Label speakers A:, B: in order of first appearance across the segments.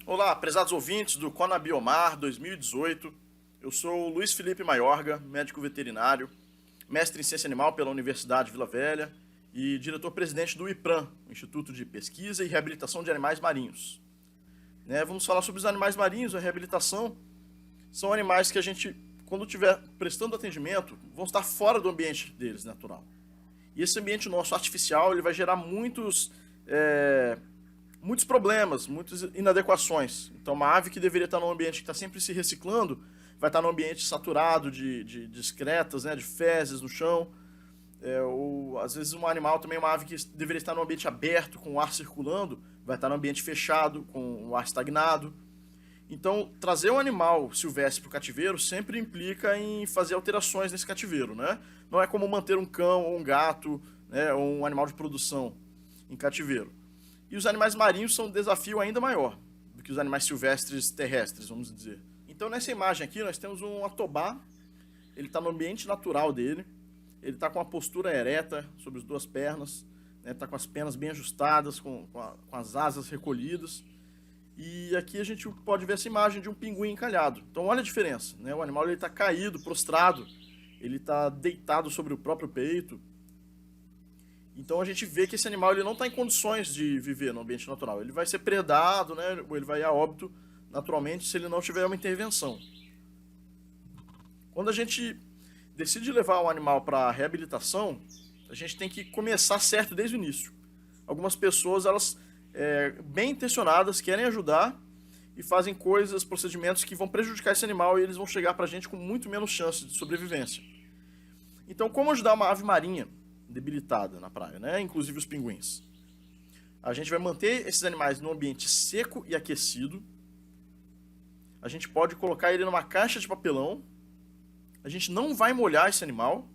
A: Olá, prezados ouvintes do Conabiomar 2018. Eu sou o Luiz Felipe Maiorga, médico veterinário, mestre em ciência animal pela Universidade Vila Velha e diretor-presidente do IPRAM, Instituto de Pesquisa e Reabilitação de Animais Marinhos. Vamos falar sobre os animais marinhos. A reabilitação são animais que a gente, quando estiver prestando atendimento, vão estar fora do ambiente deles natural. E esse ambiente nosso artificial ele vai gerar muitos problemas, muitas inadequações. Então, uma ave que deveria estar num ambiente que está sempre se reciclando, vai estar num ambiente saturado de excretas, de fezes no chão. Ou, às vezes, um animal também, uma ave que deveria estar num ambiente aberto, com o ar circulando, vai estar num ambiente fechado, com o ar estagnado. Então, trazer um animal silvestre para o cativeiro sempre implica em fazer alterações nesse cativeiro, né? Não é como manter um cão ou um gato, ou um animal de produção em cativeiro. E os animais marinhos são um desafio ainda maior do que os animais silvestres terrestres, vamos dizer. Então, nessa imagem aqui, nós temos um atobá. Ele está no ambiente natural dele. Ele está com a postura ereta sobre as duas pernas. Está com as penas bem ajustadas, com as asas recolhidas. E aqui a gente pode ver essa imagem de um pinguim encalhado. Então, olha a diferença. O animal está caído, prostrado. Ele está deitado sobre o próprio peito. Então a gente vê que esse animal ele não está em condições de viver no ambiente natural. Ele vai ser predado, ou ele vai a óbito naturalmente se ele não tiver uma intervenção. Quando a gente decide levar um animal para reabilitação, a gente tem que começar certo desde o início. Algumas pessoas, elas bem intencionadas, querem ajudar e fazem coisas, procedimentos que vão prejudicar esse animal e eles vão chegar para a gente com muito menos chance de sobrevivência. Então, como ajudar uma ave marinha debilitada na praia, inclusive os pinguins? A gente vai manter esses animais num ambiente seco e aquecido. A gente pode colocar ele numa caixa de papelão. A gente não vai molhar esse animal.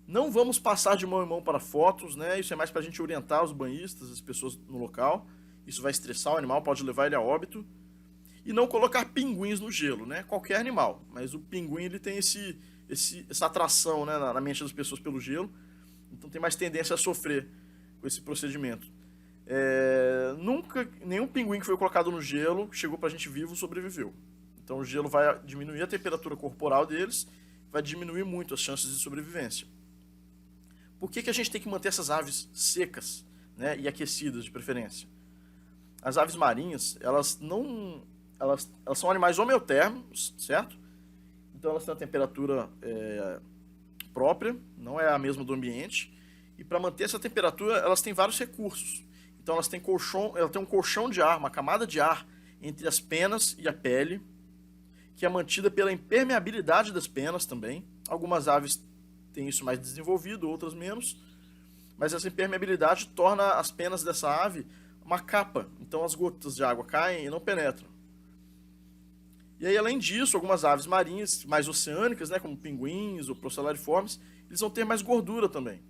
A: Não vamos passar de mão em mão para fotos, Isso é mais para a gente orientar os banhistas, as pessoas no local. Isso vai estressar o animal, pode levar ele a óbito. E não colocar pinguins no gelo, Qualquer animal, mas o pinguim ele tem essa atração, na mente das pessoas pelo gelo. Então tem mais tendência a sofrer com esse procedimento. Nunca, nenhum pinguim que foi colocado no gelo, chegou pra gente vivo, sobreviveu. Então o gelo vai diminuir a temperatura corporal deles, vai diminuir muito as chances de sobrevivência. Por que a gente tem que manter essas aves secas, e aquecidas de preferência? As aves marinhas, elas são animais homeotérmicos, certo? Então elas têm a temperatura própria, não é a mesma do ambiente, e para manter essa temperatura elas têm vários recursos. Então ela tem um colchão de ar, uma camada de ar entre as penas e a pele, que é mantida pela impermeabilidade das penas também. Algumas aves têm isso mais desenvolvido, outras menos, mas essa impermeabilidade torna as penas dessa ave uma capa, então as gotas de água caem e não penetram. E aí, além disso, algumas aves marinhas mais oceânicas, como pinguins ou procellariformes, eles vão ter mais gordura também.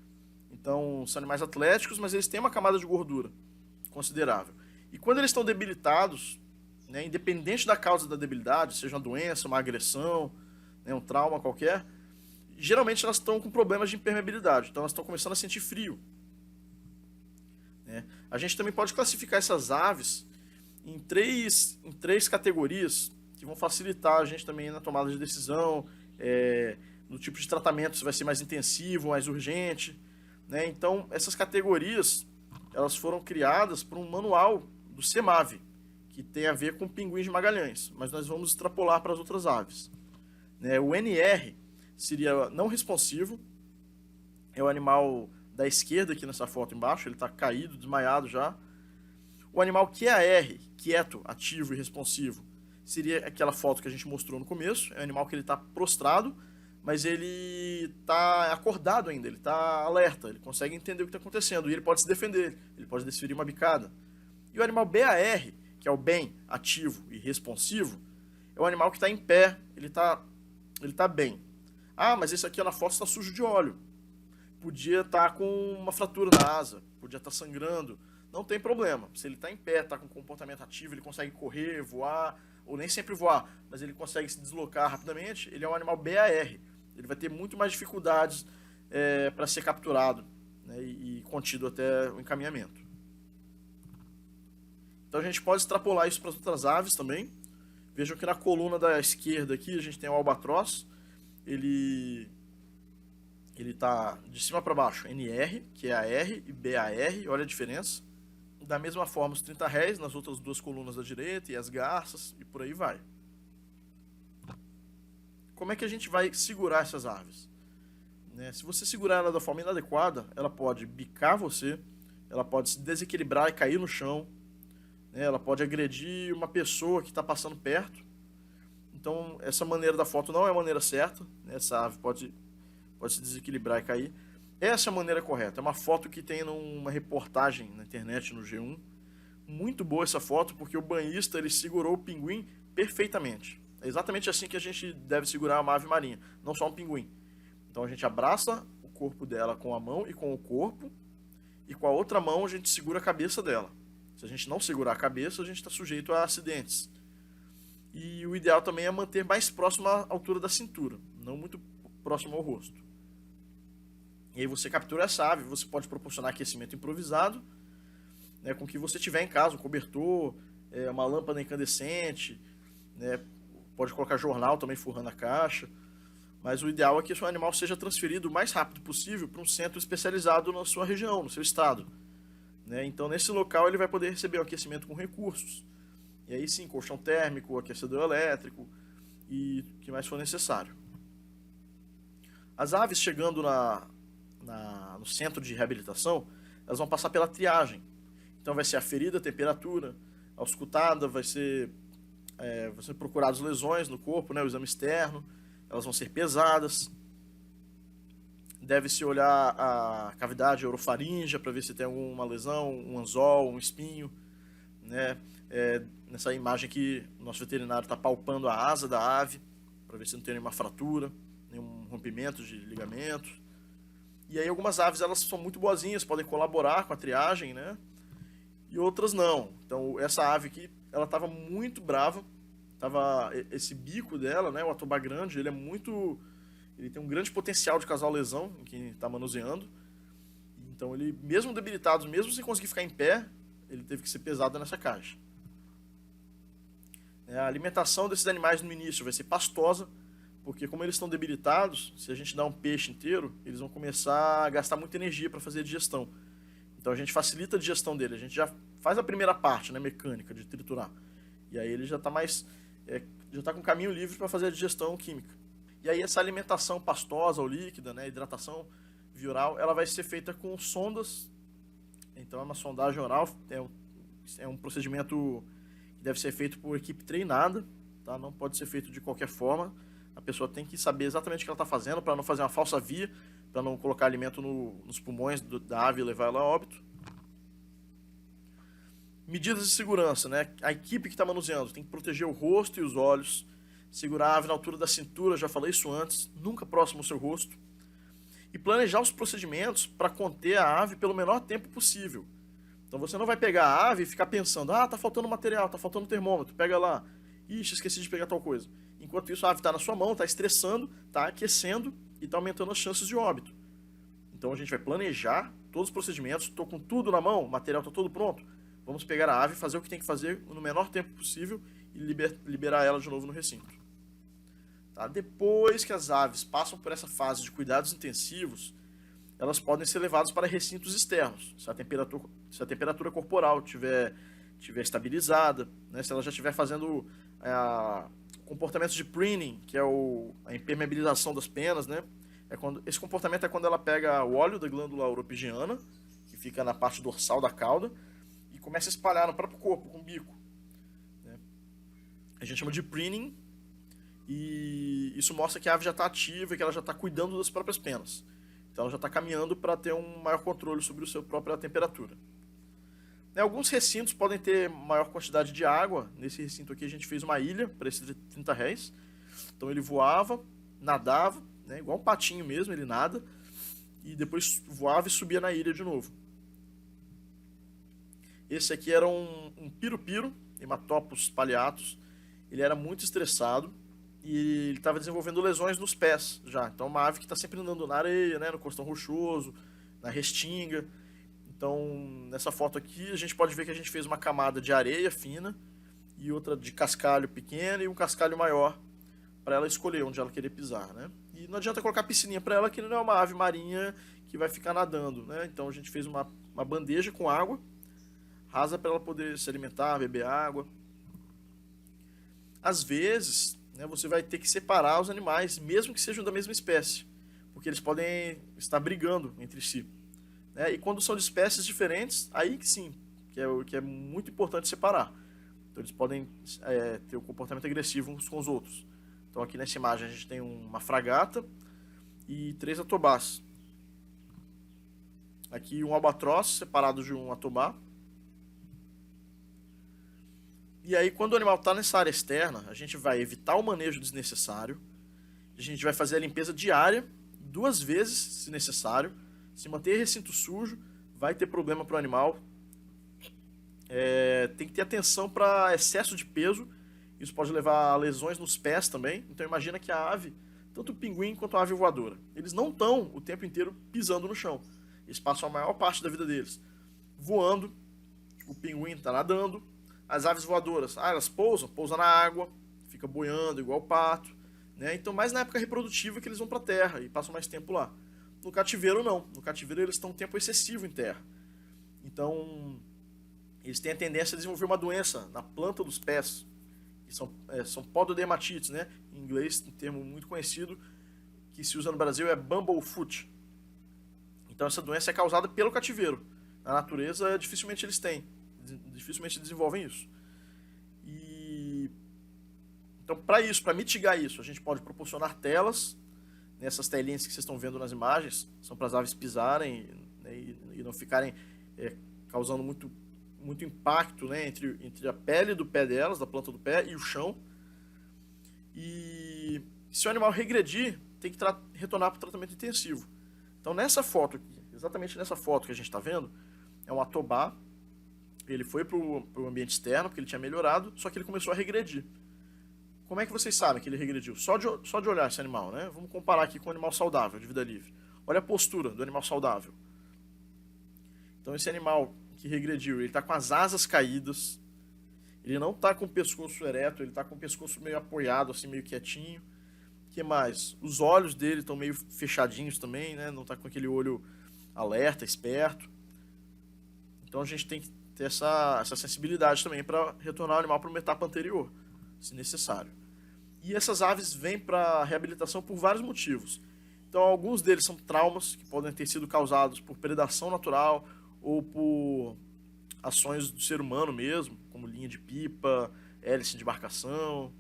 A: Então, são animais atléticos, mas eles têm uma camada de gordura considerável. E quando eles estão debilitados, independente da causa da debilidade, seja uma doença, uma agressão, um trauma qualquer, geralmente elas estão com problemas de impermeabilidade. Então, elas estão começando a sentir frio. A gente também pode classificar essas aves em três categorias que vão facilitar a gente também na tomada de decisão, no tipo de tratamento, se vai ser mais intensivo, mais urgente. Então, essas categorias elas foram criadas por um manual do CEMAV, que tem a ver com pinguins de Magalhães, mas nós vamos extrapolar para as outras aves. O NR seria não responsivo, é o animal da esquerda aqui nessa foto embaixo, ele está caído, desmaiado já. O animal QAR, quieto, ativo e responsivo, seria aquela foto que a gente mostrou no começo. É um animal que ele está prostrado, mas ele está acordado ainda, ele está alerta, ele consegue entender o que está acontecendo e ele pode se defender, ele pode desferir uma bicada. E o animal BAR, que é o bem, ativo e responsivo, é um animal que está em pé, ele tá bem. Ah, mas esse aqui na foto está sujo de óleo. Podia estar com uma fratura na asa, podia estar sangrando. Não tem problema. Se ele está em pé, está com comportamento ativo, ele consegue correr, voar, ou nem sempre voar, mas ele consegue se deslocar rapidamente, ele é um animal BAR. Ele vai ter muito mais dificuldades para ser capturado, e contido até o encaminhamento. Então a gente pode extrapolar isso para as outras aves também. Vejam que na coluna da esquerda aqui a gente tem o albatroz. Ele está de cima para baixo, NR, que é a R, e BAR, olha a diferença. Da mesma forma os 30 réis nas outras duas colunas da direita, e as garças, e por aí vai. Como é que a gente vai segurar essas aves? Se você segurar ela da forma inadequada, ela pode bicar você, ela pode se desequilibrar e cair no chão, ela pode agredir uma pessoa que está passando perto. Então, essa maneira da foto não é a maneira certa, essa ave pode se desequilibrar e cair. Essa é a maneira correta. É uma foto que tem numa reportagem na internet, no G1. Muito boa essa foto, porque o banhista ele segurou o pinguim perfeitamente. É exatamente assim que a gente deve segurar uma ave marinha, não só um pinguim. Então a gente abraça o corpo dela com a mão e com o corpo, e com a outra mão a gente segura a cabeça dela. Se a gente não segurar a cabeça, a gente está sujeito a acidentes. E o ideal também é manter mais próximo à altura da cintura, não muito próximo ao rosto. E aí você captura essa ave, você pode proporcionar aquecimento improvisado, com o que você tiver em casa, um cobertor, uma lâmpada incandescente, pode colocar jornal também forrando a caixa. Mas o ideal é que o seu animal seja transferido o mais rápido possível para um centro especializado na sua região, no seu estado. Então, nesse local, ele vai poder receber o aquecimento com recursos. E aí sim, colchão térmico, aquecedor elétrico e o que mais for necessário. As aves chegando no centro de reabilitação, elas vão passar pela triagem. Então vai ser aferida a temperatura, auscultada, vai ser procuradas lesões no corpo, o exame externo, elas vão ser pesadas. Deve-se olhar a cavidade orofaríngea para ver se tem alguma lesão, um anzol, um espinho. Nessa imagem aqui, o nosso veterinário está palpando a asa da ave, para ver se não tem nenhuma fratura, nenhum rompimento de ligamento. E aí algumas aves elas são muito boazinhas, podem colaborar com a triagem, e outras não. Então essa ave aqui, ela estava muito brava, esse bico dela, o atobá grande, ele tem um grande potencial de causar lesão em quem está manuseando. Então ele, mesmo debilitado, mesmo sem conseguir ficar em pé, ele teve que ser pesado nessa caixa. A alimentação desses animais no início vai ser pastosa, porque como eles estão debilitados, se a gente dá um peixe inteiro, eles vão começar a gastar muita energia para fazer a digestão. Então a gente facilita a digestão dele, a gente já faz a primeira parte, mecânica, de triturar. E aí ele já está com caminho livre para fazer a digestão química. E aí essa alimentação pastosa ou líquida, hidratação via oral, ela vai ser feita com sondas. Então é uma sondagem oral, é um procedimento que deve ser feito por equipe treinada, tá? Não pode ser feito de qualquer forma. A pessoa tem que saber exatamente o que ela está fazendo para não fazer uma falsa via, para não colocar alimento nos pulmões da ave e levar ela a óbito. Medidas de segurança, A equipe que está manuseando tem que proteger o rosto e os olhos, segurar a ave na altura da cintura, já falei isso antes, nunca próximo ao seu rosto, e planejar os procedimentos para conter a ave pelo menor tempo possível. Então você não vai pegar a ave e ficar pensando, tá faltando material, tá faltando termômetro, pega lá, ixi, esqueci de pegar tal coisa. Enquanto isso a ave está na sua mão, está estressando, está aquecendo e está aumentando as chances de óbito. Então a gente vai planejar todos os procedimentos, estou com tudo na mão, o material está todo pronto, vamos pegar a ave, fazer o que tem que fazer no menor tempo possível e liberar ela de novo no recinto. Tá? Depois que as aves passam por essa fase de cuidados intensivos, elas podem ser levadas para recintos externos, se a temperatura corporal estiver estabilizada, se ela já estiver fazendo comportamentos de preening, que é a impermeabilização das penas, esse comportamento é quando ela pega o óleo da glândula oropigiana, que fica na parte dorsal da cauda, e começa a espalhar no próprio corpo, com o bico. A gente chama de preening, e isso mostra que a ave já está ativa e que ela já está cuidando das próprias penas. Então ela já está caminhando para ter um maior controle sobre a sua própria temperatura. Alguns recintos podem ter maior quantidade de água. Nesse recinto aqui a gente fez uma ilha para esses 30 réis. Então ele voava, nadava, igual um patinho mesmo, ele nada, e depois voava e subia na ilha de novo. Esse aqui era um piro-piro, Hematopus palliatus. Ele era muito estressado e ele estava desenvolvendo lesões nos pés já. Então uma ave que está sempre andando na areia, no costão rochoso, na restinga. Então, nessa foto aqui, a gente pode ver que a gente fez uma camada de areia fina e outra de cascalho pequeno e um cascalho maior para ela escolher onde ela querer pisar, né? E não adianta colocar piscininha para ela, que não é uma ave marinha que vai ficar nadando, né? Então a gente fez uma bandeja com água rasa para ela poder se alimentar, beber água. Às vezes, né, você vai ter que separar os animais, mesmo que sejam da mesma espécie, porque eles podem estar brigando entre si, né? E quando são de espécies diferentes, aí que sim, que é muito importante separar. Então eles podem ter um comportamento agressivo uns com os outros. Então aqui nessa imagem a gente tem uma fragata e 3 atobás. Aqui um albatroz separado de um atobá. E aí quando o animal está nessa área externa, a gente vai evitar o manejo desnecessário. A gente vai fazer a limpeza diária, 2 vezes se necessário. Se manter recinto sujo, vai ter problema para o animal. Tem que ter atenção para excesso de peso. Isso pode levar a lesões nos pés também. Então imagina que a ave, tanto o pinguim quanto a ave voadora, eles não estão o tempo inteiro pisando no chão. Eles passam a maior parte da vida deles voando. O pinguim está nadando. As aves voadoras, elas pousam na água, fica boiando igual o pato, né? Então mais na época reprodutiva que eles vão para a terra e passam mais tempo lá. No cativeiro não. No cativeiro eles estão um tempo excessivo em terra. Então eles têm a tendência a desenvolver uma doença na planta dos pés, que são pododermatites, né? Em inglês, um termo muito conhecido que se usa no Brasil é bumblefoot. Então essa doença é causada pelo cativeiro. Na natureza dificilmente eles desenvolvem isso. E então para mitigar isso, a gente pode proporcionar telas. Nessas telinhas que vocês estão vendo nas imagens, são para as aves pisarem, né, e não ficarem causando muito impacto, né, entre a pele do pé delas, da planta do pé, e o chão. E se o animal regredir, tem que retornar para o tratamento intensivo. Então nessa foto aqui, exatamente nessa foto que a gente está vendo, é um atobá. Ele foi para o ambiente externo, porque ele tinha melhorado, só que ele começou a regredir. Como é que vocês sabem que ele regrediu? Só de olhar esse animal, né? Vamos comparar aqui com o animal saudável, de vida livre. Olha a postura do animal saudável. Então esse animal que regrediu, ele está com as asas caídas, ele não está com o pescoço ereto, ele está com o pescoço meio apoiado, assim, meio quietinho. O que mais? Os olhos dele estão meio fechadinhos também, né? Não está com aquele olho alerta, esperto. Então a gente tem que ter essa sensibilidade também para retornar o animal para uma etapa anterior, se necessário. E essas aves vêm para reabilitação por vários motivos. Então, alguns deles são traumas que podem ter sido causados por predação natural ou por ações do ser humano mesmo, como linha de pipa, hélice de embarcação,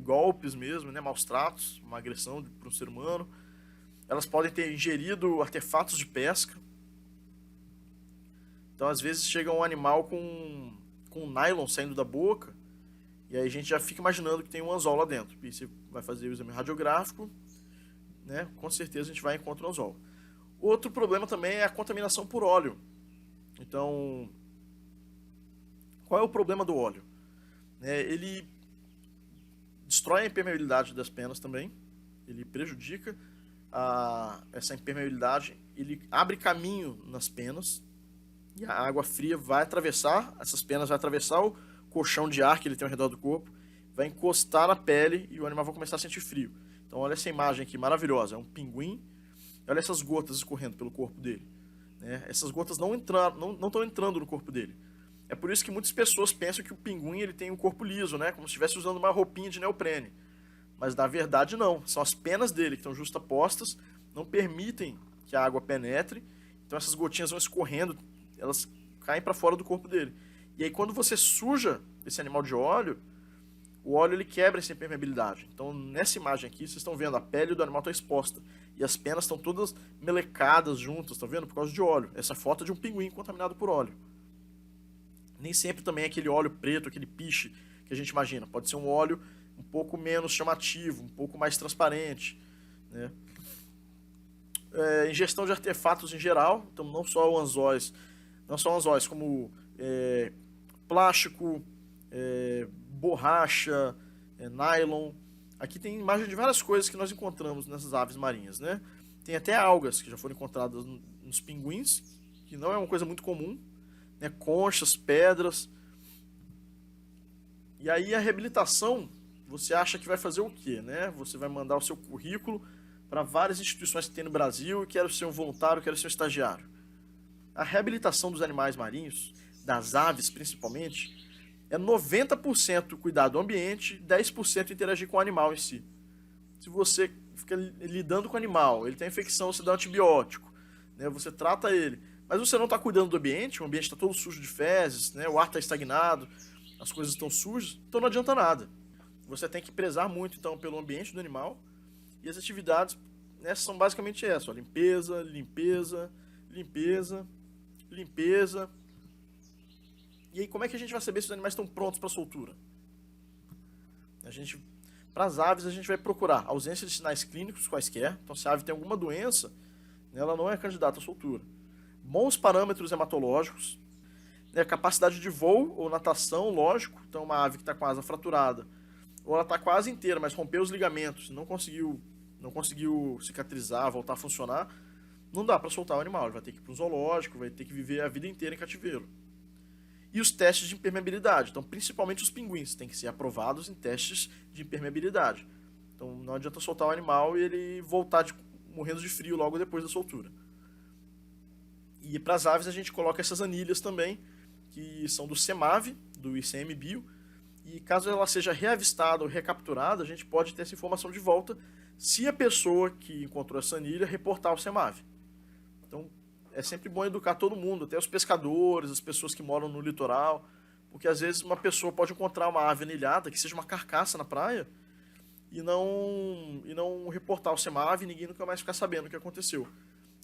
A: golpes mesmo, né, maus tratos, uma agressão por um ser humano. Elas podem ter ingerido artefatos de pesca. Então, às vezes, chega um animal com nylon saindo da boca, e aí a gente já fica imaginando que tem um anzol lá dentro. E você vai fazer o exame radiográfico, né? Com certeza a gente vai encontrar um anzol. Outro problema também é a contaminação por óleo. Então, qual é o problema do óleo? Ele destrói a impermeabilidade das penas também. Ele prejudica essa impermeabilidade. Ele abre caminho nas penas. E a água fria vai atravessar, essas penas vai atravessar o colchão de ar que ele tem ao redor do corpo, vai encostar na pele e o animal vai começar a sentir frio. Então olha essa imagem aqui maravilhosa, é um pinguim, olha essas gotas escorrendo pelo corpo dele, né? Essas gotas não estão entrando no corpo dele. É por isso que muitas pessoas pensam que o pinguim ele tem um corpo liso, né? Como se estivesse usando uma roupinha de neoprene. Mas na verdade não, são as penas dele que estão justapostas, não permitem que a água penetre, então essas gotinhas vão escorrendo, elas caem para fora do corpo dele. E aí quando você suja esse animal de óleo, o óleo ele quebra essa impermeabilidade. Então nessa imagem aqui, vocês estão vendo, a pele do animal está exposta. E as penas estão todas melecadas juntas, estão vendo? Por causa de óleo. Essa foto é de um pinguim contaminado por óleo. Nem sempre também é aquele óleo preto, aquele piche que a gente imagina. Pode ser um óleo um pouco menos chamativo, um pouco mais transparente, né? Ingestão de artefatos em geral, então não só anzóis, como plástico, borracha, nylon. Aqui tem imagem de várias coisas que nós encontramos nessas aves marinhas, né? Tem até algas que já foram encontradas nos pinguins, que não é uma coisa muito comum, né? Conchas, pedras. E aí a reabilitação, você acha que vai fazer o quê, né? Você vai mandar o seu currículo para várias instituições que tem no Brasil e quero ser um voluntário, quero ser um estagiário. A reabilitação dos animais marinhos, das aves principalmente, é 90% cuidar do ambiente, 10% interagir com o animal em si. Se você fica lidando com o animal, ele tem infecção, você dá um antibiótico, né? Você trata ele, mas você não está cuidando do ambiente, o ambiente está todo sujo de fezes, né? O ar está estagnado, as coisas estão sujas, então não adianta nada. Você tem que prezar muito então pelo ambiente do animal, e as atividades, né, são basicamente essas: ó, limpeza, limpeza, limpeza, limpeza. E aí como é que a gente vai saber se os animais estão prontos para soltura? Para as aves a gente vai procurar ausência de sinais clínicos quaisquer, então se a ave tem alguma doença, ela não é candidata à soltura. Bons parâmetros hematológicos, né, capacidade de voo ou natação, lógico, então uma ave que está com a asa fraturada, ou ela está quase inteira, mas rompeu os ligamentos, não conseguiu cicatrizar, voltar a funcionar, não dá para soltar o animal, ele vai ter que ir para um zoológico, vai ter que viver a vida inteira em cativeiro. E os testes de impermeabilidade, então principalmente os pinguins, têm que ser aprovados em testes de impermeabilidade. Então não adianta soltar o animal e ele voltar morrendo de frio logo depois da soltura. E para as aves a gente coloca essas anilhas também, que são do CEMAV, do ICMBio, e caso ela seja reavistada ou recapturada, a gente pode ter essa informação de volta se a pessoa que encontrou essa anilha reportar ao CEMAV. Então é sempre bom educar todo mundo, até os pescadores, as pessoas que moram no litoral, porque às vezes uma pessoa pode encontrar uma ave anilhada, que seja uma carcaça na praia, e não reportar ao CEMAV, e ninguém nunca mais ficar sabendo o que aconteceu.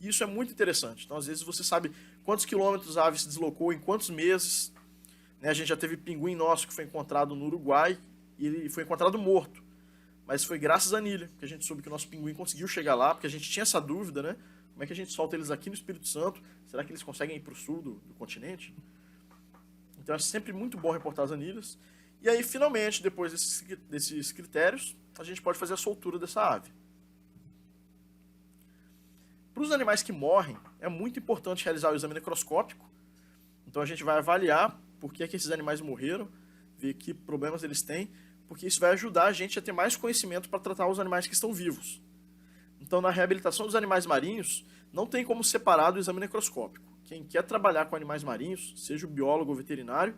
A: E isso é muito interessante. Então às vezes você sabe quantos quilômetros a ave se deslocou, em quantos meses, né? A gente já teve pinguim nosso que foi encontrado no Uruguai, e ele foi encontrado morto. Mas foi graças à anilha que a gente soube que o nosso pinguim conseguiu chegar lá, porque a gente tinha essa dúvida, né? Como é que a gente solta eles aqui no Espírito Santo? Será que eles conseguem ir para o sul do continente? Então é sempre muito bom reportar as anilhas. E aí, finalmente, depois desses critérios, a gente pode fazer a soltura dessa ave. Para os animais que morrem, é muito importante realizar o exame necroscópico. Então a gente vai avaliar por que esses animais morreram, ver que problemas eles têm, porque isso vai ajudar a gente a ter mais conhecimento para tratar os animais que estão vivos. Então, na reabilitação dos animais marinhos, não tem como separar do exame necroscópico. Quem quer trabalhar com animais marinhos, seja o biólogo ou veterinário,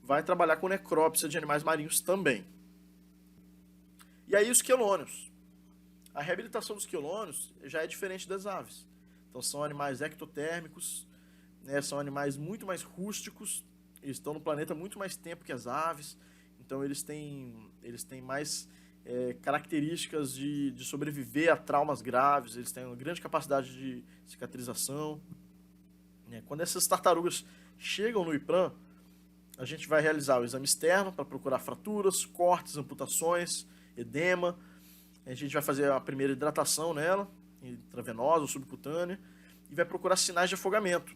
A: vai trabalhar com necrópsia de animais marinhos também. E aí os quelônios. A reabilitação dos quelônios já é diferente das aves. Então são animais ectotérmicos, né, são animais muito mais rústicos, eles estão no planeta muito mais tempo que as aves, então eles têm mais características de sobreviver a traumas graves, eles têm uma grande capacidade de cicatrização. Quando essas tartarugas chegam no IPRAM, a gente vai realizar o exame externo para procurar fraturas, cortes, amputações, edema. A gente vai fazer a primeira hidratação nela, intravenosa ou subcutânea, e vai procurar sinais de afogamento.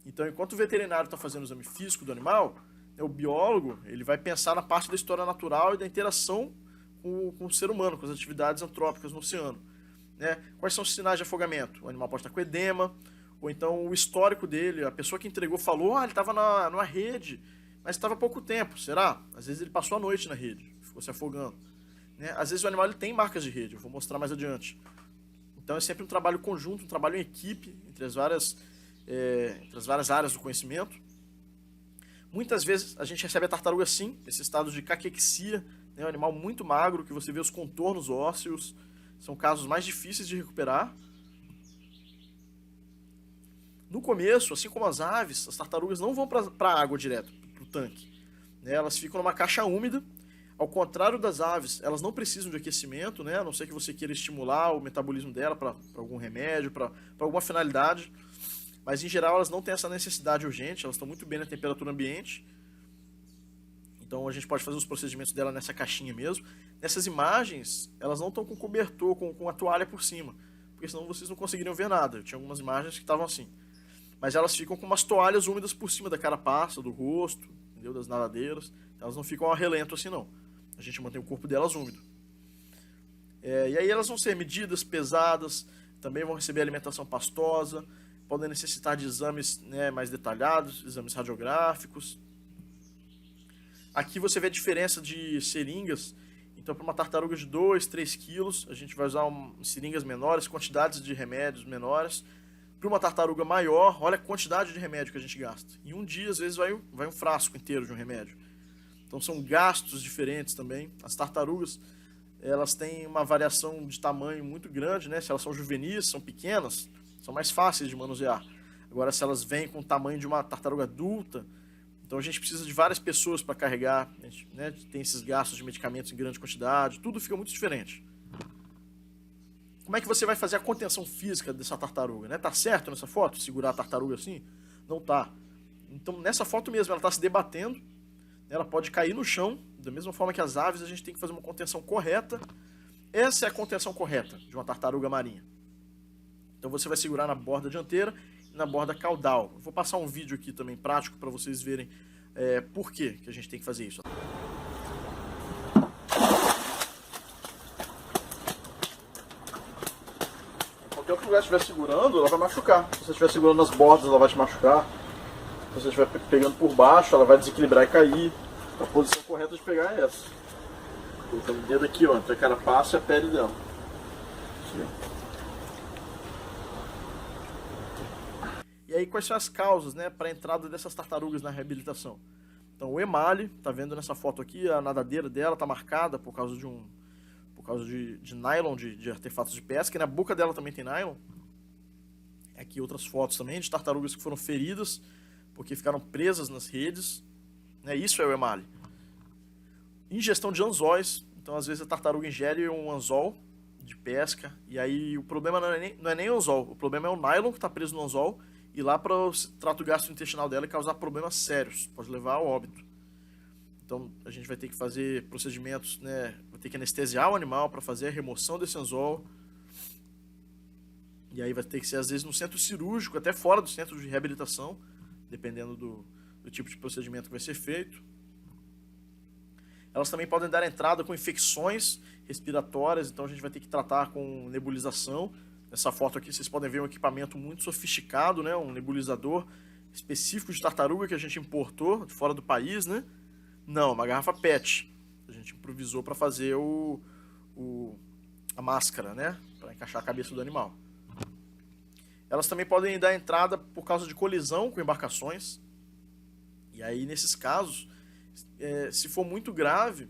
A: Então, enquanto o veterinário está fazendo o exame físico do animal, o biólogo ele vai pensar na parte da história natural e da interação com o ser humano, com as atividades antrópicas no oceano. Né? Quais são os sinais de afogamento? O animal pode estar com edema, ou então o histórico dele, a pessoa que entregou falou, ele estava numa rede, mas estava há pouco tempo, será? Às vezes ele passou a noite na rede, ficou se afogando. Né? Às vezes o animal ele tem marcas de rede, eu vou mostrar mais adiante. Então é sempre um trabalho conjunto, um trabalho em equipe, entre as várias áreas do conhecimento. Muitas vezes a gente recebe a tartaruga assim, nesse estado de caquexia, né? Um animal muito magro, que você vê os contornos ósseos, são casos mais difíceis de recuperar. No começo, assim como as aves, as tartarugas não vão para a água direto, para o tanque. Né? Elas ficam numa caixa úmida. Ao contrário das aves, elas não precisam de aquecimento, né? A não ser que você queira estimular o metabolismo dela para algum remédio, para alguma finalidade. Mas, em geral, elas não têm essa necessidade urgente, elas estão muito bem na temperatura ambiente. Então, a gente pode fazer os procedimentos dela nessa caixinha mesmo. Nessas imagens, elas não estão com cobertor, com a toalha por cima, porque senão vocês não conseguiriam ver nada. Eu tinha algumas imagens que estavam assim. Mas elas ficam com umas toalhas úmidas por cima da carapaça, do rosto, entendeu? Das nadadeiras. Então, elas não ficam a relento assim, não. A gente mantém o corpo delas úmido. E aí elas vão ser medidas, pesadas, também vão receber alimentação pastosa. podem necessitar de exames, né, mais detalhados, exames radiográficos. Aqui você vê a diferença de seringas. Então, para uma tartaruga de 2, 3 quilos, a gente vai usar seringas menores, quantidades de remédios menores. Para uma tartaruga maior, olha a quantidade de remédio que a gente gasta. Em um dia, às vezes, vai um frasco inteiro de um remédio. Então, são gastos diferentes também. As tartarugas, elas têm uma variação de tamanho muito grande, né? Se elas são juvenis, são pequenas, são mais fáceis de manusear. Agora, se elas vêm com o tamanho de uma tartaruga adulta, então a gente precisa de várias pessoas para carregar, a gente, né, tem esses gastos de medicamentos em grande quantidade, tudo fica muito diferente. Como é que você vai fazer a contenção física dessa tartaruga, né? Tá certo nessa foto, segurar a tartaruga assim? Não tá. Então nessa foto mesmo, ela está se debatendo, ela pode cair no chão, da mesma forma que as aves, a gente tem que fazer uma contenção correta. Essa é a contenção correta de uma tartaruga marinha. Então você vai segurar na borda dianteira e na borda caudal. Eu vou passar um vídeo aqui também prático para vocês verem por que a gente tem que fazer isso. Qualquer outro lugar que estiver segurando, ela vai machucar. Se você estiver segurando nas bordas, ela vai te machucar. Se você estiver pegando por baixo, ela vai desequilibrar e cair. A posição correta de pegar é essa. Colocando o dedo aqui, ó, entre a carapaça e a pele dela. E aí, quais são as causas, né, para a entrada dessas tartarugas na reabilitação? Então, o emale, tá vendo nessa foto aqui, a nadadeira dela tá marcada por causa de nylon, de artefatos de pesca, e na boca dela também tem nylon. Aqui outras fotos também de tartarugas que foram feridas porque ficaram presas nas redes, né? Isso é o emale. Ingestão de anzóis, então às vezes a tartaruga ingere um anzol de pesca, e aí o problema não é nem o anzol, o problema é o nylon que está preso no anzol, e lá para o trato gastrointestinal dela e causar problemas sérios, pode levar ao óbito. Então a gente vai ter que fazer procedimentos, né? Vai ter que anestesiar o animal para fazer a remoção desse anzol. E aí vai ter que ser às vezes no centro cirúrgico, até fora do centro de reabilitação, dependendo do tipo de procedimento que vai ser feito. Elas também podem dar entrada com infecções respiratórias, então a gente vai ter que tratar com nebulização. Nessa foto aqui vocês podem ver um equipamento muito sofisticado, né? Um nebulizador específico de tartaruga que a gente importou de fora do país, né? Não, uma garrafa PET. A gente improvisou para fazer a máscara, né? Para encaixar a cabeça do animal. Elas também podem dar entrada por causa de colisão com embarcações. E aí, nesses casos, se for muito grave,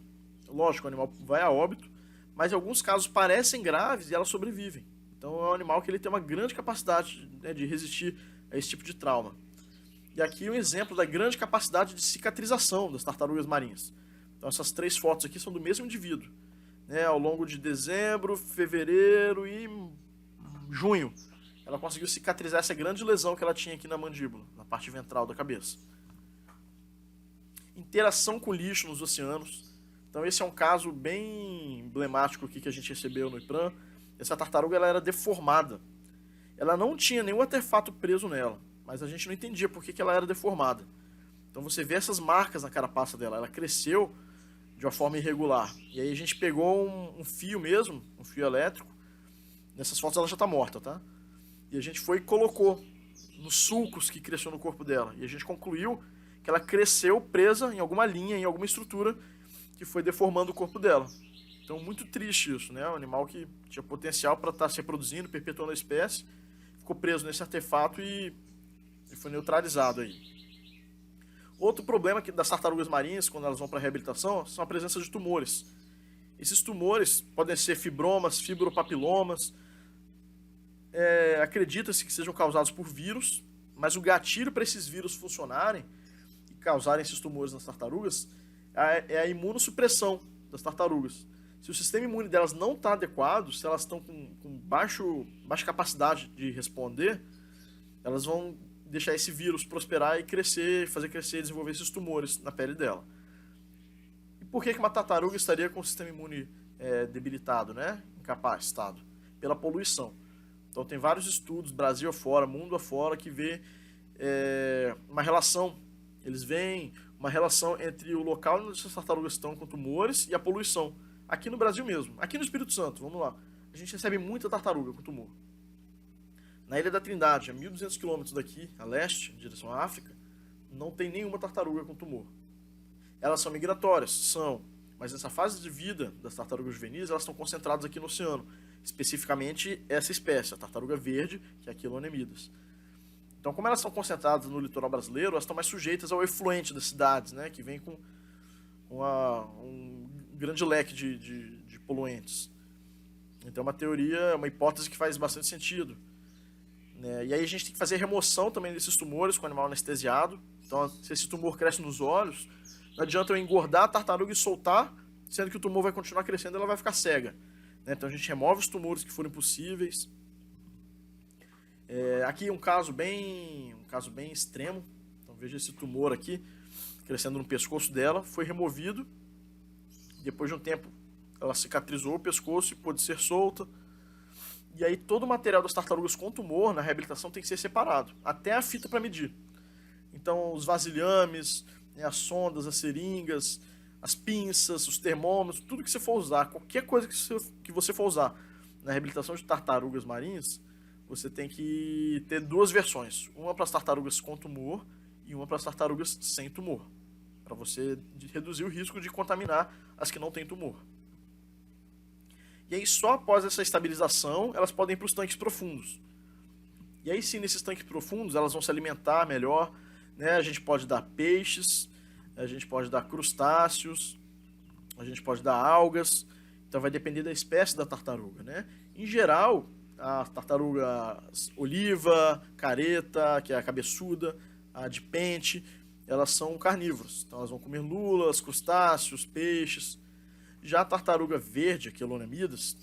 A: lógico, o animal vai a óbito, mas em alguns casos parecem graves e elas sobrevivem. Então é um animal que ele tem uma grande capacidade, né, de resistir a esse tipo de trauma. E aqui um exemplo da grande capacidade de cicatrização das tartarugas marinhas. Então essas 3 fotos aqui são do mesmo indivíduo, né, ao longo de dezembro, fevereiro e junho. Ela conseguiu cicatrizar essa grande lesão que ela tinha aqui na mandíbula, na parte ventral da cabeça. Interação com lixo nos oceanos. Então esse é um caso bem emblemático aqui que a gente recebeu no IPRAM. Essa tartaruga ela era deformada. Ela não tinha nenhum artefato preso nela, mas a gente não entendia por que ela era deformada. Então você vê essas marcas na carapaça dela. Ela cresceu de uma forma irregular. E aí a gente pegou um fio mesmo, um fio elétrico. Nessas fotos ela já está morta, tá? E a gente foi e colocou nos sulcos que cresceu no corpo dela. E a gente concluiu que ela cresceu presa em alguma linha, em alguma estrutura que foi deformando o corpo dela. Então, muito triste isso, né? Um animal que tinha potencial para estar se reproduzindo, perpetuando a espécie, ficou preso nesse artefato e foi neutralizado aí. Outro problema das tartarugas marinhas, quando elas vão para a reabilitação, são a presença de tumores. Esses tumores podem ser fibromas, fibropapilomas. Acredita-se que sejam causados por vírus, mas o gatilho para esses vírus funcionarem e causarem esses tumores nas tartarugas é a imunossupressão das tartarugas. Se o sistema imune delas não está adequado, se elas estão com baixa capacidade de responder, elas vão deixar esse vírus prosperar e crescer, fazer crescer e desenvolver esses tumores na pele dela. E por que uma tartaruga estaria com o sistema imune debilitado, né? Incapacitado? Pela poluição. Então tem vários estudos, Brasil afora, mundo afora, que vê uma relação. Eles veem uma relação entre o local onde as tartarugas estão com tumores e a poluição. Aqui no Brasil mesmo, aqui no Espírito Santo, vamos lá. A gente recebe muita tartaruga com tumor. Na Ilha da Trindade, a 1.200 quilômetros daqui, a leste, em direção à África, não tem nenhuma tartaruga com tumor. Elas são migratórias, são, mas nessa fase de vida das tartarugas juvenis, elas estão concentradas aqui no oceano, especificamente essa espécie, a tartaruga verde, que é a Quilonemidas. Então, como elas estão concentradas no litoral brasileiro, elas estão mais sujeitas ao efluente das cidades, né, que vem com um grande leque de poluentes. Então, é uma teoria, uma hipótese que faz bastante sentido. Né? E aí a gente tem que fazer remoção também desses tumores com o animal anestesiado. Então, se esse tumor cresce nos olhos, não adianta eu engordar a tartaruga e soltar, sendo que o tumor vai continuar crescendo e ela vai ficar cega. Né? Então a gente remove os tumores que forem possíveis. Aqui um caso bem extremo. Então veja esse tumor aqui, crescendo no pescoço dela, foi removido. Depois de um tempo ela cicatrizou o pescoço e pôde ser solta. E aí todo o material das tartarugas com tumor na reabilitação tem que ser separado, até a fita para medir. Então os vasilhames, né, as sondas, as seringas, as pinças, os termômetros, tudo que você for usar, qualquer coisa que você for usar na reabilitação de tartarugas marinhas, você tem que ter duas versões, uma para as tartarugas com tumor e uma para as tartarugas sem tumor, para você reduzir o risco de contaminar as que não têm tumor. E aí só após essa estabilização elas podem ir para os tanques profundos. E aí sim, nesses tanques profundos elas vão se alimentar melhor, né? A gente pode dar peixes, a gente pode dar crustáceos, a gente pode dar algas, então vai depender da espécie da tartaruga, né? Em geral, a tartaruga oliva, careta, que é a cabeçuda, a de pente, elas são carnívoros, então elas vão comer lulas, crustáceos, peixes. Já a tartaruga verde, a Quilonemidas,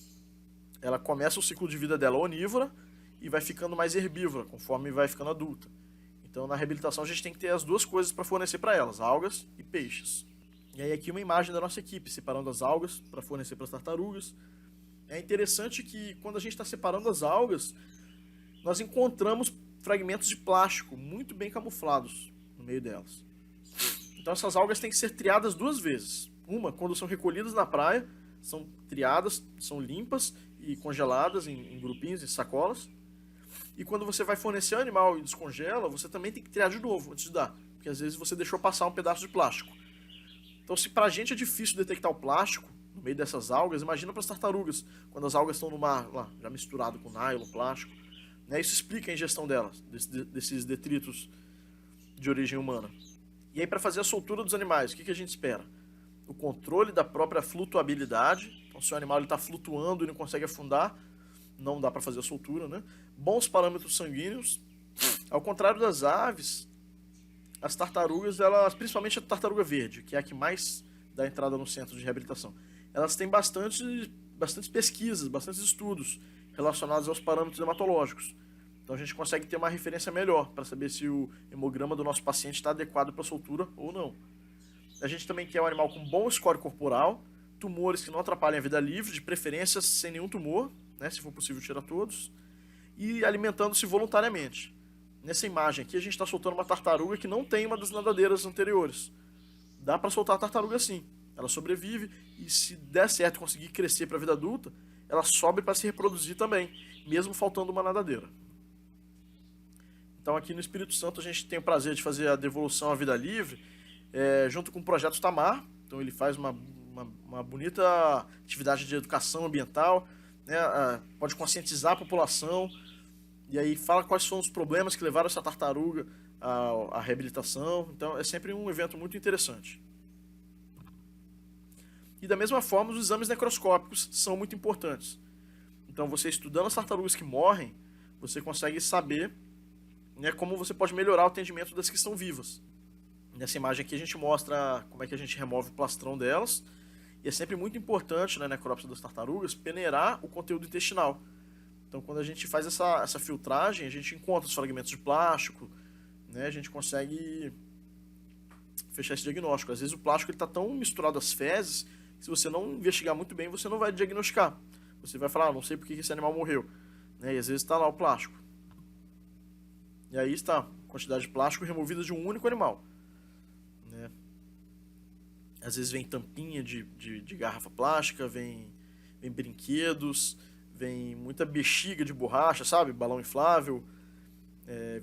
A: ela começa o ciclo de vida dela onívora e vai ficando mais herbívora conforme vai ficando adulta. Então na reabilitação a gente tem que ter as duas coisas para fornecer para elas, algas e peixes. E aí aqui uma imagem da nossa equipe, separando as algas para fornecer para as tartarugas. É interessante que quando a gente está separando as algas, nós encontramos fragmentos de plástico muito bem camuflados no meio delas. Então essas algas têm que ser triadas duas vezes. Uma, quando são recolhidas na praia, são triadas, são limpas e congeladas em grupinhos, em sacolas. E quando você vai fornecer o animal e descongela, você também tem que triar de novo antes de dar. Porque às vezes você deixou passar um pedaço de plástico. Então se pra gente é difícil detectar o plástico no meio dessas algas, imagina para as tartarugas, quando as algas estão no mar, lá, já misturado com nylon, plástico. Né? Isso explica a ingestão delas, desses detritos de origem humana. E aí para fazer a soltura dos animais, o que a gente espera? O controle da própria flutuabilidade. Então se o animal está flutuando e não consegue afundar, não dá para fazer a soltura, né? Bons parâmetros sanguíneos. Ao contrário das aves, as tartarugas, elas, principalmente a tartaruga verde, que é a que mais dá entrada no centro de reabilitação, elas têm bastantes pesquisas, bastantes estudos relacionados aos parâmetros hematológicos. Então a gente consegue ter uma referência melhor para saber se o hemograma do nosso paciente está adequado para a soltura ou não. A gente também quer um animal com bom score corporal, tumores que não atrapalhem a vida livre, de preferência sem nenhum tumor, né, se for possível tirar todos, e alimentando-se voluntariamente. Nessa imagem aqui a gente está soltando uma tartaruga que não tem uma das nadadeiras anteriores. Dá para soltar a tartaruga sim, ela sobrevive e se der certo conseguir crescer para a vida adulta, ela sobe para se reproduzir também, mesmo faltando uma nadadeira. Então aqui no Espírito Santo a gente tem o prazer de fazer a devolução à vida livre, junto com o Projeto Tamar. Então ele faz uma bonita atividade de educação ambiental, né, pode conscientizar a população, e aí fala quais são os problemas que levaram essa tartaruga à reabilitação. Então é sempre um evento muito interessante. E da mesma forma, os exames necroscópicos são muito importantes. Então você estudando as tartarugas que morrem, você consegue saber, né, como você pode melhorar o atendimento das que estão vivas. Nessa imagem aqui a gente mostra como é que a gente remove o plastrão delas. E é sempre muito importante, né, na necrópsia das tartarugas, peneirar o conteúdo intestinal. Então quando a gente faz essa filtragem, a gente encontra os fragmentos de plástico, né, a gente consegue fechar esse diagnóstico. Às vezes o plástico está tão misturado às fezes que se você não investigar muito bem, você não vai diagnosticar. Você vai falar, não sei por que esse animal morreu. Né, e às vezes está lá o plástico. E aí está a quantidade de plástico removida de um único animal. Né? Às vezes vem tampinha de garrafa plástica, vem brinquedos, vem muita bexiga de borracha, sabe? Balão inflável,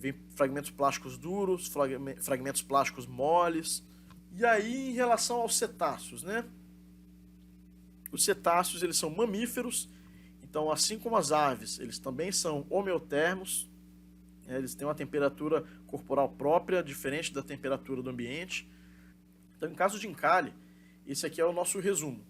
A: vem fragmentos plásticos duros, fragmentos plásticos moles. E aí, em relação aos cetáceos, né? Os cetáceos, eles são mamíferos, então, assim como as aves, eles também são homeotermos, eles têm uma temperatura corporal própria, diferente da temperatura do ambiente. Então, em caso de encalhe, esse aqui é o nosso resumo.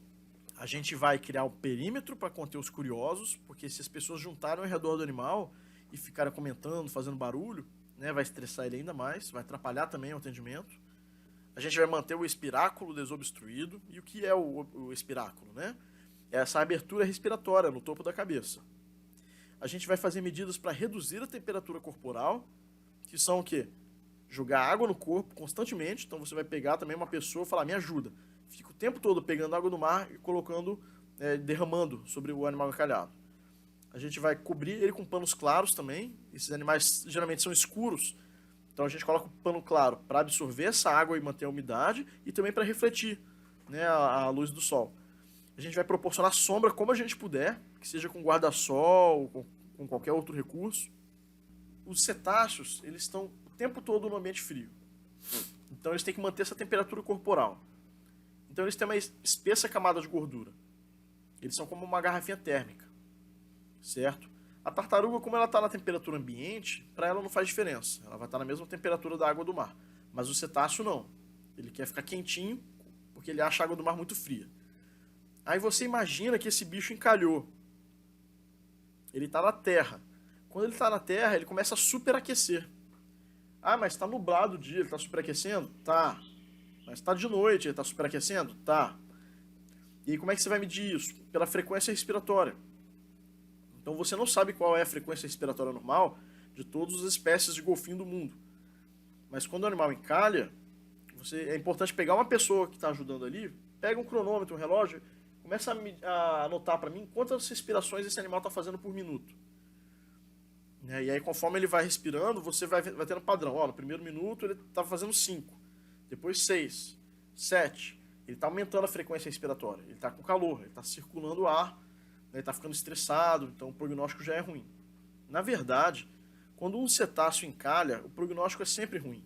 A: A gente vai criar um perímetro para conter os curiosos, porque se as pessoas juntarem ao redor do animal e ficarem comentando, fazendo barulho, né, vai estressar ele ainda mais, vai atrapalhar também o atendimento. A gente vai manter o espiráculo desobstruído. E o que é o espiráculo, né? É essa abertura respiratória no topo da cabeça. A gente vai fazer medidas para reduzir a temperatura corporal, que são o quê? Jogar água no corpo constantemente. Então você vai pegar também uma pessoa e falar, me ajuda. Fica o tempo todo pegando água do mar e colocando, derramando sobre o animal encalhado. A gente vai cobrir ele com panos claros também. Esses animais geralmente são escuros. Então a gente coloca o pano claro para absorver essa água e manter a umidade e também para refletir, né, a luz do sol. A gente vai proporcionar sombra como a gente puder, que seja com guarda-sol, com qualquer outro recurso. Os cetáceos, eles estão o tempo todo no ambiente frio. Então eles têm que manter essa temperatura corporal. Então eles têm uma espessa camada de gordura. Eles são como uma garrafinha térmica, certo? A tartaruga, como ela está na temperatura ambiente, para ela não faz diferença. Ela vai estar na mesma temperatura da água do mar. Mas o cetáceo não. Ele quer ficar quentinho, porque ele acha a água do mar muito fria. Aí você imagina que esse bicho encalhou. Ele está na terra. Quando ele está na terra, ele começa a superaquecer. Ah, mas está nublado o dia, ele está superaquecendo? Tá. Mas está de noite, ele está superaquecendo? Tá. E aí como é que você vai medir isso? Pela frequência respiratória. Então você não sabe qual é a frequência respiratória normal de todas as espécies de golfinho do mundo. Mas quando o animal encalha, é importante pegar uma pessoa que está ajudando ali, pega um cronômetro, um relógio, começa a anotar para mim quantas respirações esse animal está fazendo por minuto. E aí conforme ele vai respirando, você vai tendo padrão. Ó, no primeiro minuto ele está fazendo 5, depois 6, 7. Ele está aumentando a frequência respiratória, ele está com calor, ele está circulando o ar, ele está ficando estressado, então o prognóstico já é ruim. Na verdade, quando um cetáceo encalha, o prognóstico é sempre ruim.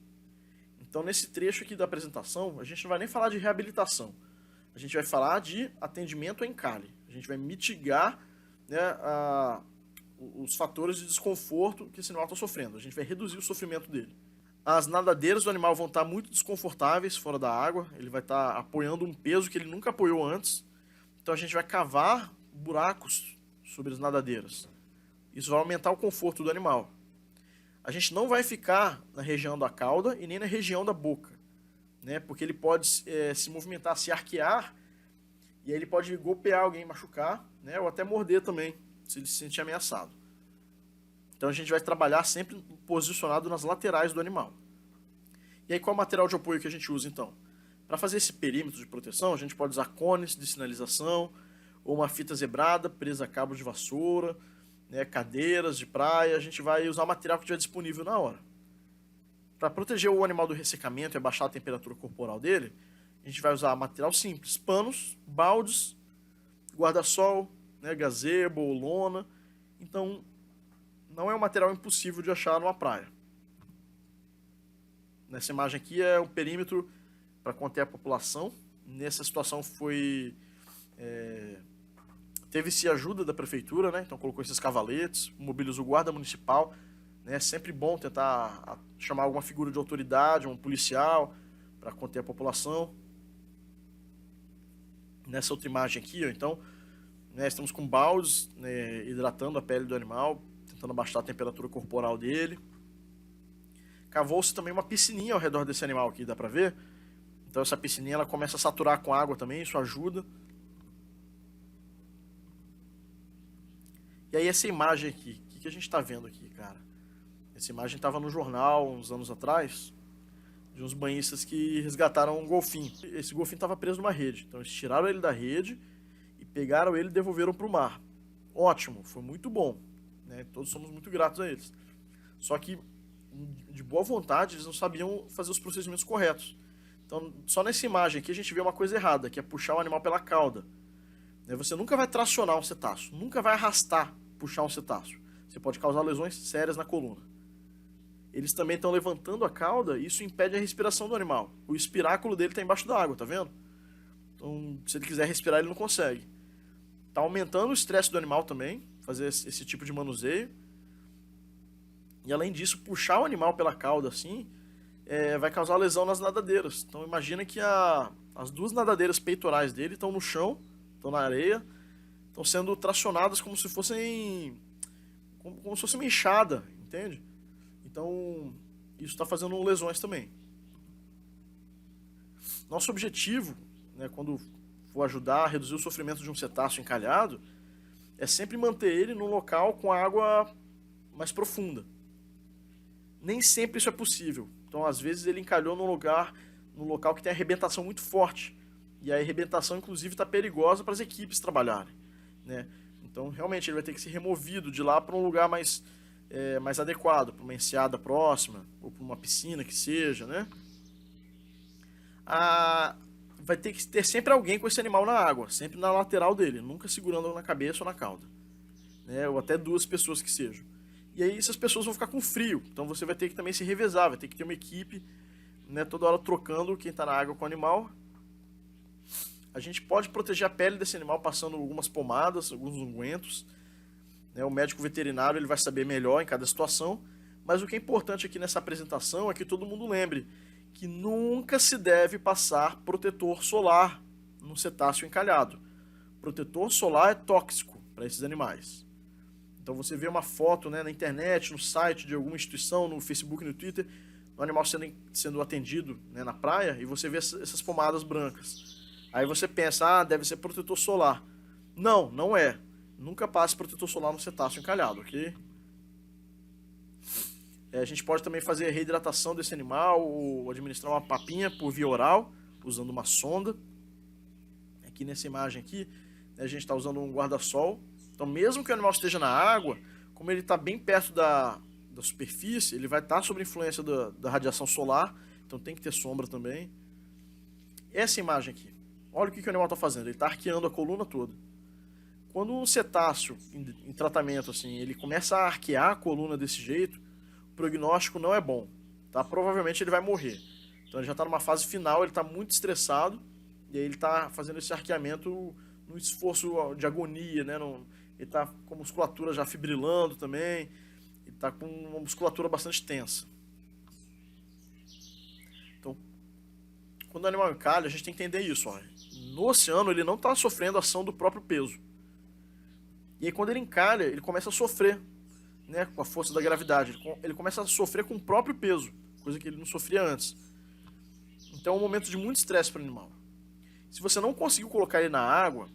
A: Então, nesse trecho aqui da apresentação, a gente não vai nem falar de reabilitação. A gente vai falar de atendimento a encalhe. A gente vai mitigar, né, os fatores de desconforto que esse animal está sofrendo. A gente vai reduzir o sofrimento dele. As nadadeiras do animal vão estar muito desconfortáveis fora da água. Ele vai estar apoiando um peso que ele nunca apoiou antes. Então, a gente vai cavar buracos sobre as nadadeiras. Isso vai aumentar o conforto do animal. A gente não vai ficar na região da cauda e nem na região da boca, né? Porque ele pode se movimentar, se arquear, e aí ele pode golpear alguém, machucar, né? Ou até morder também, se ele se sentir ameaçado. Então a gente vai trabalhar sempre posicionado nas laterais do animal. E aí qual é o material de apoio que a gente usa então? Para fazer esse perímetro de proteção, a gente pode usar cones de sinalização, ou uma fita zebrada presa a cabo de vassoura, né, cadeiras de praia. A gente vai usar o material que estiver disponível na hora. Para proteger o animal do ressecamento e abaixar a temperatura corporal dele, a gente vai usar material simples, panos, baldes, guarda-sol, né, gazebo ou lona. Então, não é um material impossível de achar numa praia. Nessa imagem aqui é um perímetro para conter a população. Nessa situação teve-se ajuda da prefeitura, né? Então colocou esses cavaletes, mobilizou o guarda municipal, né? É sempre bom tentar chamar alguma figura de autoridade, um policial, para conter a população. Nessa outra imagem aqui, ó, então, né, estamos com baldes, né, hidratando a pele do animal, tentando baixar a temperatura corporal dele. Cavou-se também uma piscininha ao redor desse animal aqui, dá para ver? Então essa piscininha ela começa a saturar com água também, isso ajuda. E aí essa imagem aqui, o que a gente está vendo aqui, cara? Essa imagem estava no jornal uns anos atrás, de uns banhistas que resgataram um golfinho. Esse golfinho estava preso numa rede, então eles tiraram ele da rede e pegaram ele e devolveram para o mar. Ótimo, foi muito bom, né? Todos somos muito gratos a eles. Só que, de boa vontade, eles não sabiam fazer os procedimentos corretos. Então, só nessa imagem aqui a gente vê uma coisa errada, que é puxar o animal pela cauda. né? Você nunca vai tracionar um cetáceo, nunca vai arrastar, puxar um cetáceo. Você pode causar lesões sérias na coluna. Eles também estão levantando a cauda e isso impede a respiração do animal. O espiráculo dele está embaixo da água, tá vendo? Então, se ele quiser respirar, ele não consegue. Está aumentando o estresse do animal também, fazer esse tipo de manuseio. E além disso, puxar o animal pela cauda assim, vai causar lesão nas nadadeiras. Então imagina que as duas nadadeiras peitorais dele estão no chão, estão na areia, estão sendo tracionadas como se fossem como se fosse uma enxada, entende? Então isso está fazendo lesões também. Nosso objetivo, né, quando for ajudar a reduzir o sofrimento de um cetáceo encalhado, é sempre manter ele num local com água mais profunda. Nem sempre isso é possível. Então, às vezes, ele encalhou num local que tem arrebentação muito forte. E a arrebentação, inclusive, está perigosa para as equipes trabalharem, né? Então, realmente, ele vai ter que ser removido de lá para um lugar mais adequado, para uma enseada próxima, ou para uma piscina que seja, né? Vai ter que ter sempre alguém com esse animal na água, sempre na lateral dele, nunca segurando na cabeça ou na cauda, né? Ou até duas pessoas que sejam. E aí essas pessoas vão ficar com frio, então você vai ter que também se revezar, vai ter que ter uma equipe, né, toda hora trocando quem está na água com o animal. A gente pode proteger a pele desse animal passando algumas pomadas, alguns ungüentos, né? O médico veterinário ele vai saber melhor em cada situação, mas o que é importante aqui nessa apresentação é que todo mundo lembre que nunca se deve passar protetor solar no cetáceo encalhado. Protetor solar é tóxico para esses animais. Então você vê uma foto, né, na internet, no site de alguma instituição, no Facebook, no Twitter, do animal sendo atendido, né, na praia, e você vê essas pomadas brancas. Aí você pensa, deve ser protetor solar. Não, não é. Nunca passe protetor solar no cetáceo encalhado, ok? A gente pode também fazer a reidratação desse animal, ou administrar uma papinha por via oral, usando uma sonda. Aqui nessa imagem aqui, a gente está usando um guarda-sol. Então, mesmo que o animal esteja na água, como ele está bem perto da superfície, ele vai estar sob influência da radiação solar, então tem que ter sombra também. Essa imagem aqui, olha o que o animal está fazendo, ele está arqueando a coluna toda. Quando um cetáceo em tratamento, assim, ele começa a arquear a coluna desse jeito, o prognóstico não é bom, tá? Provavelmente ele vai morrer. Então ele já está numa fase final, ele está muito estressado, e aí ele está fazendo esse arqueamento num esforço de agonia, né? Ele está com a musculatura já fibrilando também, ele está com uma musculatura bastante tensa. Então, quando o animal encalha, a gente tem que entender isso. Ó. No oceano, ele não está sofrendo a ação do próprio peso. E aí, quando ele encalha, ele começa a sofrer, né, com a força da gravidade. Ele começa a sofrer com o próprio peso, coisa que ele não sofria antes. Então, é um momento de muito estresse para o animal. Se você não conseguiu colocar ele na água,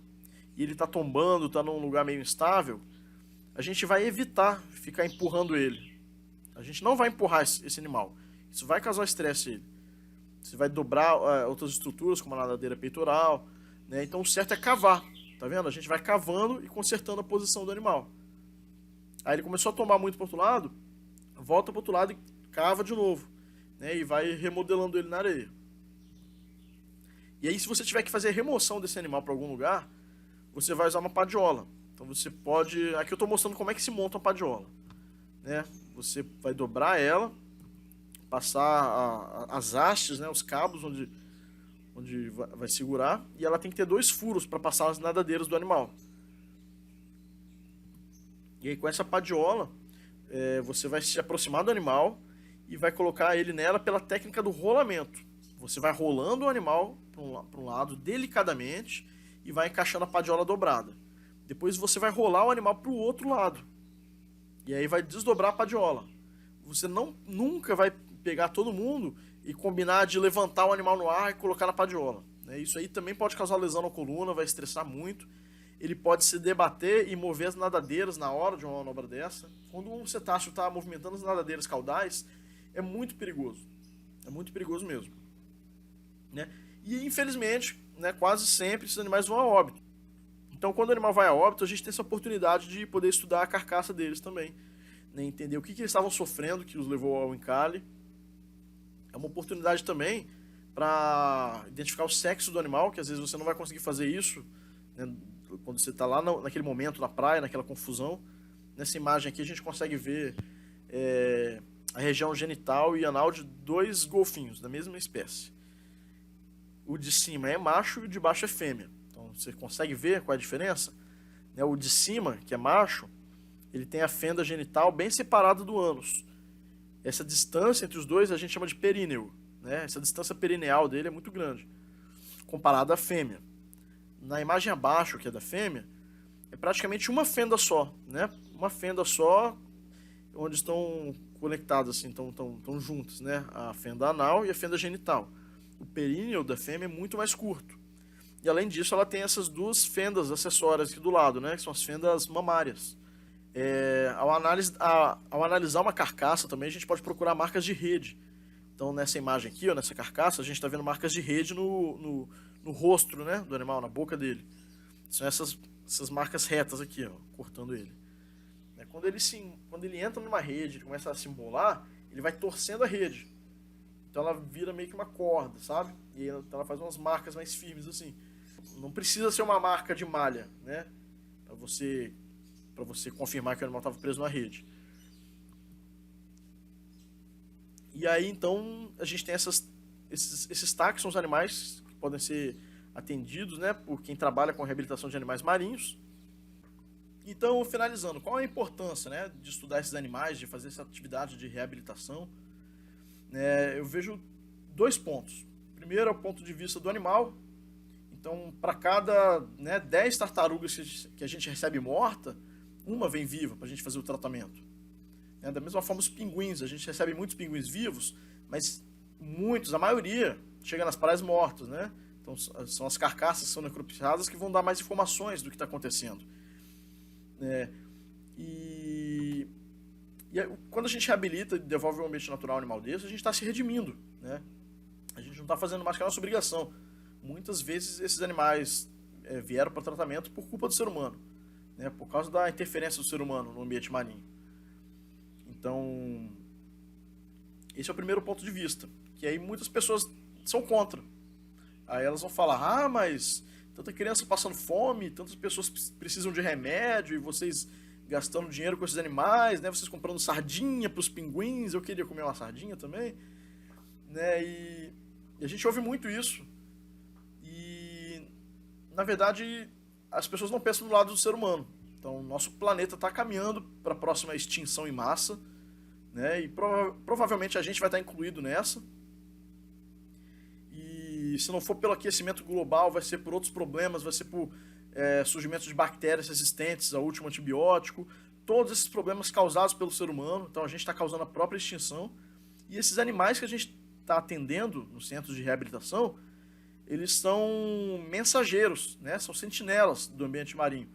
A: e ele está tombando, está num lugar meio instável, a gente vai evitar ficar empurrando ele. A gente não vai empurrar esse animal. Isso vai causar estresse a ele. Você vai dobrar outras estruturas, como a nadadeira peitoral, né? Então o certo é cavar. Tá vendo? A gente vai cavando e consertando a posição do animal. Aí ele começou a tombar muito para o outro lado, volta para o outro lado e cava de novo, né? E vai remodelando ele na areia. E aí, se você tiver que fazer a remoção desse animal para algum lugar, você vai usar uma padiola. Então você pode... Aqui eu estou mostrando como é que se monta uma padiola, né? Você vai dobrar ela, passar as hastes, né, os cabos onde vai segurar, e ela tem que ter 2 furos para passar as nadadeiras do animal. E aí com essa padiola, você vai se aproximar do animal e vai colocar ele nela pela técnica do rolamento. Você vai rolando o animal para um lado delicadamente e vai encaixando a padiola dobrada. Depois você vai rolar o animal para o outro lado. E aí vai desdobrar a padiola. Você nunca vai pegar todo mundo e combinar de levantar o animal no ar e colocar na padiola. Isso aí também pode causar lesão na coluna, vai estressar muito. Ele pode se debater e mover as nadadeiras na hora de uma manobra dessa. Quando um cetáceo está movimentando as nadadeiras caudais, é muito perigoso. É muito perigoso mesmo. Né? E infelizmente, né, quase sempre esses animais vão a óbito. Então quando o animal vai a óbito, a gente tem essa oportunidade de poder estudar a carcaça deles também, né? Entender o que eles estavam sofrendo que os levou ao encalhe. É uma oportunidade também para identificar o sexo do animal, que às vezes você não vai conseguir fazer isso, né, quando você está lá naquele momento na praia, naquela confusão. Nessa imagem aqui a gente consegue ver a região genital e anal de dois golfinhos da mesma espécie. O de cima é macho e o de baixo é fêmea. Então você consegue ver qual é a diferença? Né, o de cima, que é macho, ele tem a fenda genital bem separada do ânus. Essa distância entre os dois a gente chama de períneo. Né? Essa distância perineal dele é muito grande, comparada à fêmea. Na imagem abaixo, que é da fêmea, é praticamente uma fenda só, né? Uma fenda só, onde estão conectadas, assim, estão juntas, né? A fenda anal e a fenda genital. O períneo da fêmea é muito mais curto. E além disso, ela tem essas duas fendas acessórias aqui do lado, né? Que são as fendas mamárias. Ao analisar uma carcaça também, a gente pode procurar marcas de rede. Então, nessa imagem aqui, ó, nessa carcaça, a gente está vendo marcas de rede no rosto, né, do animal, na boca dele. São essas marcas retas aqui, ó, cortando ele. Quando ele entra numa rede, ele começa a se embolar, ele vai torcendo a rede. Então ela vira meio que uma corda, sabe? E ela faz umas marcas mais firmes assim. Não precisa ser uma marca de malha, né? Para você confirmar que o animal estava preso na rede. E aí, então, a gente tem esses táxons animais que podem ser atendidos, né, por quem trabalha com reabilitação de animais marinhos. Então, finalizando, qual a importância, né, de estudar esses animais, de fazer essa atividade de reabilitação? Eu vejo 2 pontos. Primeiro é o ponto de vista do animal. Então, para cada 10 tartarugas que a gente recebe morta, uma vem viva para a gente fazer o tratamento. Da mesma forma, os pinguins, a gente recebe muitos pinguins vivos, mas a maioria, chega nas praias mortos, né? Então, são as carcaças que são necropiadas que vão dar mais informações do que está acontecendo. E quando a gente reabilita e devolve ao ambiente natural um animal desse, a gente está se redimindo, né? A gente não está fazendo mais que a nossa obrigação. Muitas vezes esses animais vieram para tratamento por culpa do ser humano, né? Por causa da interferência do ser humano no ambiente marinho. Então, esse é o primeiro ponto de vista, que aí muitas pessoas são contra. Aí elas vão falar, mas tanta criança passando fome, tantas pessoas precisam de remédio, e vocês gastando dinheiro com esses animais, né? Vocês comprando sardinha para os pinguins, eu queria comer uma sardinha também, né? E a gente ouve muito isso. E, na verdade, as pessoas não pensam do lado do ser humano. Então, nosso planeta está caminhando para a próxima extinção em massa, né? E provavelmente a gente vai estar incluído nessa. E se não for pelo aquecimento global, vai ser por outros problemas, vai ser por surgimento de bactérias resistentes ao último antibiótico, todos esses problemas causados pelo ser humano. Então a gente está causando a própria extinção. E esses animais que a gente está atendendo nos centros de reabilitação, eles são mensageiros, né? São sentinelas do ambiente marinho.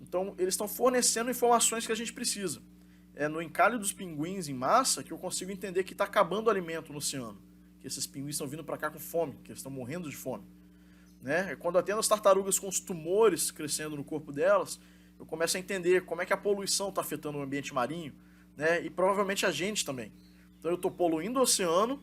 A: Então, eles estão fornecendo informações que a gente precisa. É no encalhe dos pinguins em massa que eu consigo entender que está acabando o alimento no oceano. Que esses pinguins estão vindo para cá com fome, que eles estão morrendo de fome. Né? Quando eu atendo as tartarugas com os tumores crescendo no corpo delas, eu começo a entender como é que a poluição está afetando o ambiente marinho, né? E provavelmente a gente também. Então, eu estou poluindo o oceano,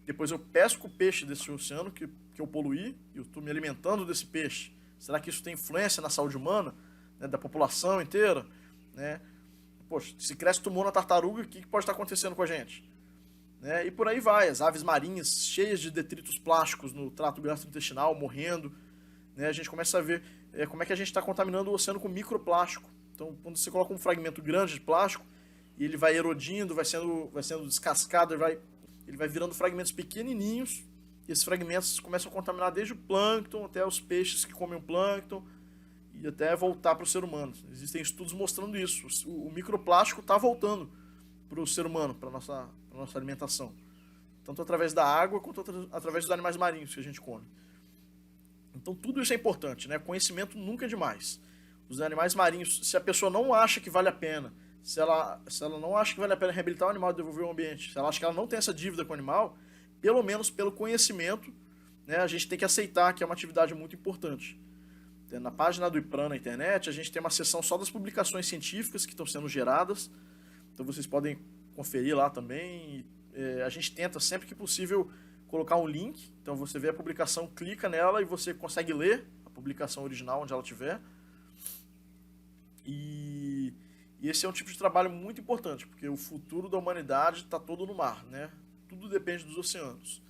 A: depois eu pesco o peixe desse oceano que eu poluí, e eu estou me alimentando desse peixe. Será que isso tem influência na saúde humana? Né, da população inteira, né? Poxa, se cresce tumor na tartaruga, o que pode estar acontecendo com a gente? Né? E por aí vai, as aves marinhas cheias de detritos plásticos no trato gastrointestinal, morrendo, né? A gente começa a ver como é que a gente está contaminando o oceano com microplástico. Então, quando você coloca um fragmento grande de plástico, e ele vai erodindo, vai sendo descascado, ele vai virando fragmentos pequenininhos, e esses fragmentos começam a contaminar desde o plâncton até os peixes que comem o plâncton, e até voltar para o ser humano. Existem estudos mostrando isso. O microplástico está voltando para o ser humano, para a nossa alimentação. Tanto através da água, quanto através dos animais marinhos que a gente come. Então tudo isso é importante, né? Conhecimento nunca é demais. Os animais marinhos, se a pessoa não acha que vale a pena, se ela não acha que vale a pena reabilitar o animal e devolver o ambiente, se ela acha que ela não tem essa dívida com o animal, pelo menos pelo conhecimento, né, a gente tem que aceitar que é uma atividade muito importante. Na página do IPRAN na internet, a gente tem uma seção só das publicações científicas que estão sendo geradas. Então vocês podem conferir lá também. A gente tenta, sempre que possível, colocar um link. Então você vê a publicação, clica nela e você consegue ler publicação original, onde ela estiver. E esse é um tipo de trabalho muito importante, porque o futuro da humanidade está todo no mar, né? Tudo depende dos oceanos.